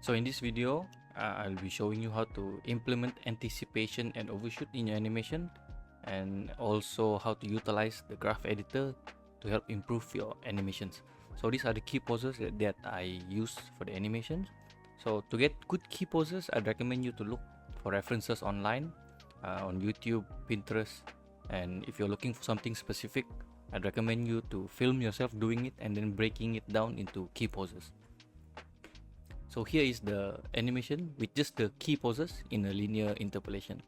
So in this video, I'll be showing you how to implement anticipation and overshoot in your animation, and also how to utilize the graph editor to help improve your animations. So these are the key poses that I use for the animations. So to get good key poses, I'd recommend you to look for references online, on YouTube, Pinterest, and if you're looking for something specific, I'd recommend you to film yourself doing it and then breaking it down into key poses. So here is the animation with just the key poses in a linear interpolation.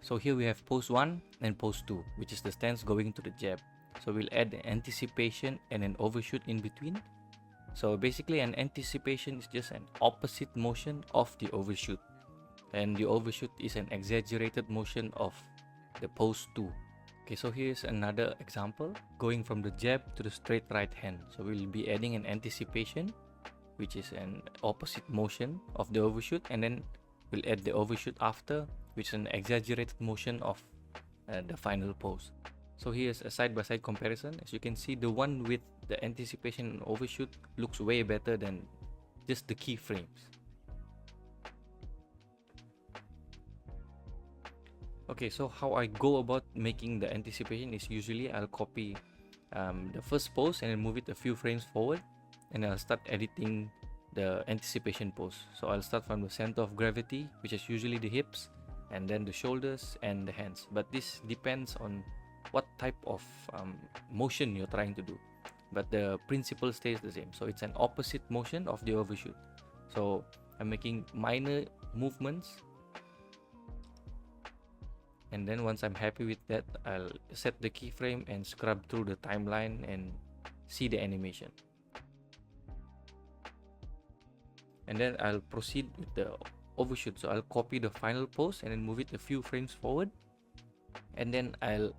So here we have pose 1 and pose 2, which is the stance going to the jab. So we'll add an anticipation and an overshoot in between. So basically an anticipation is just an opposite motion of the overshoot, and the overshoot is an exaggerated motion of the pose 2. Okay, so here's another example going from the jab to the straight right hand. So we'll be adding an anticipation, which is an opposite motion of the overshoot, and then we'll add the overshoot after, which is an exaggerated motion of the final pose. So here's a side-by-side comparison. As you can see, the one with the anticipation and overshoot looks way better than just the keyframes. Okay, so how I go about making the anticipation is usually I'll copy the first pose and then move it a few frames forward, and I'll start editing the anticipation pose. So I'll start from the center of gravity, which is usually the hips, and then the shoulders and the hands. But this depends on what type of motion you're trying to do. But the principle stays the same. So it's an opposite motion of the overshoot. So I'm making minor movements, and then once I'm happy with that, I'll set the keyframe and scrub through the timeline and see the animation. And then I'll proceed with the overshoot. So I'll copy the final pose and then move it a few frames forward, and then I'll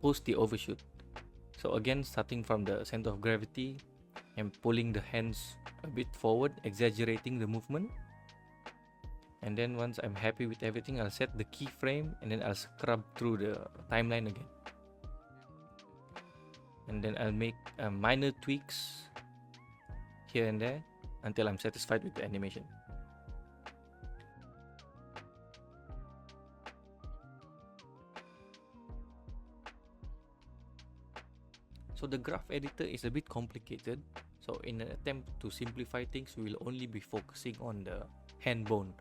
post the overshoot. So again, starting from the center of gravity and pulling the hands a bit forward, exaggerating the movement. And then once I'm happy with everything, I'll set the keyframe and then I'll scrub through the timeline again. And then I'll make minor tweaks here and there until I'm satisfied with the animation. So the graph editor is a bit complicated. So in an attempt to simplify things, we will only be focusing on the hand bone.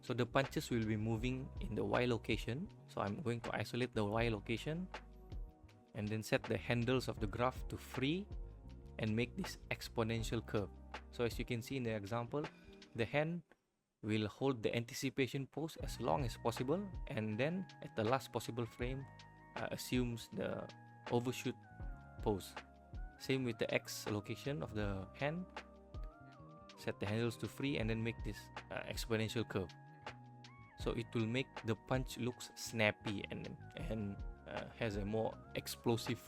So the punches will be moving in the Y location. So I'm going to isolate the Y location and then set the handles of the graph to free and make this exponential curve. So as you can see in the example, the hand will hold the anticipation pose as long as possible, and then at the last possible frame assumes the overshoot pose. Same with the X location of the hand. Set the handles to free and then make this exponential curve. So it will make the punch looks snappy and has a more explosive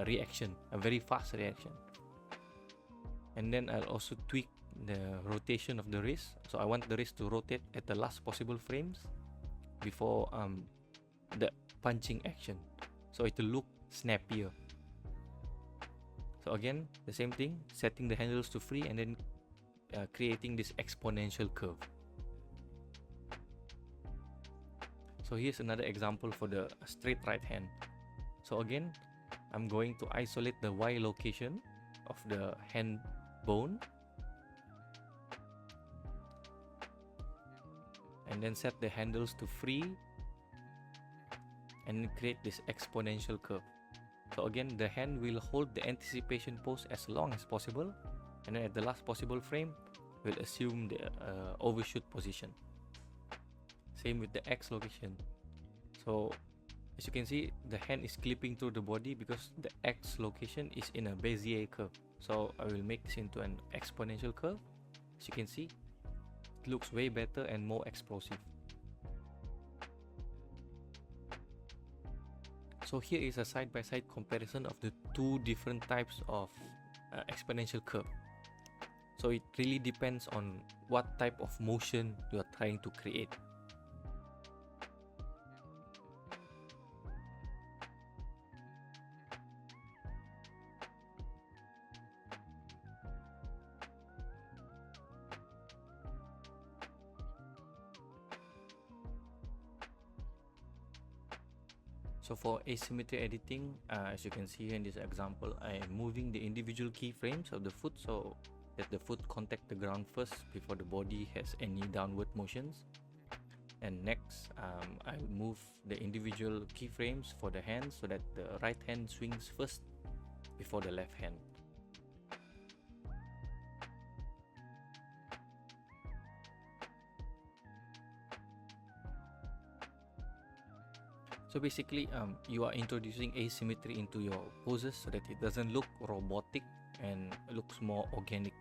reaction, a very fast reaction. And then I'll also tweak the rotation of the wrist. So I want the wrist to rotate at the last possible frames before the punching action, so it will look snappier. So again, the same thing, setting the handles to free and then creating this exponential curve. So here's another example for the straight right hand. So again, I'm going to isolate the Y location of the hand bone and then set the handles to free and create this exponential curve. So again, the hand will hold the anticipation pose as long as possible, and then at the last possible frame, we'll assume the overshoot position. Same with the X location. So as you can see, the hand is clipping through the body because the X location is in a Bezier curve. So I will make this into an exponential curve. As you can see, it looks way better and more explosive. So here is a side-by-side comparison of the two different types of exponential curve. So it really depends on what type of motion you are trying to create. So for asymmetry editing, as you can see here in this example, I am moving the individual keyframes of the foot so that the foot contact the ground first before the body has any downward motions. And next, I will move the individual keyframes for the hands so that the right hand swings first before the left hand. So basically, you are introducing asymmetry into your poses so that it doesn't look robotic and looks more organic.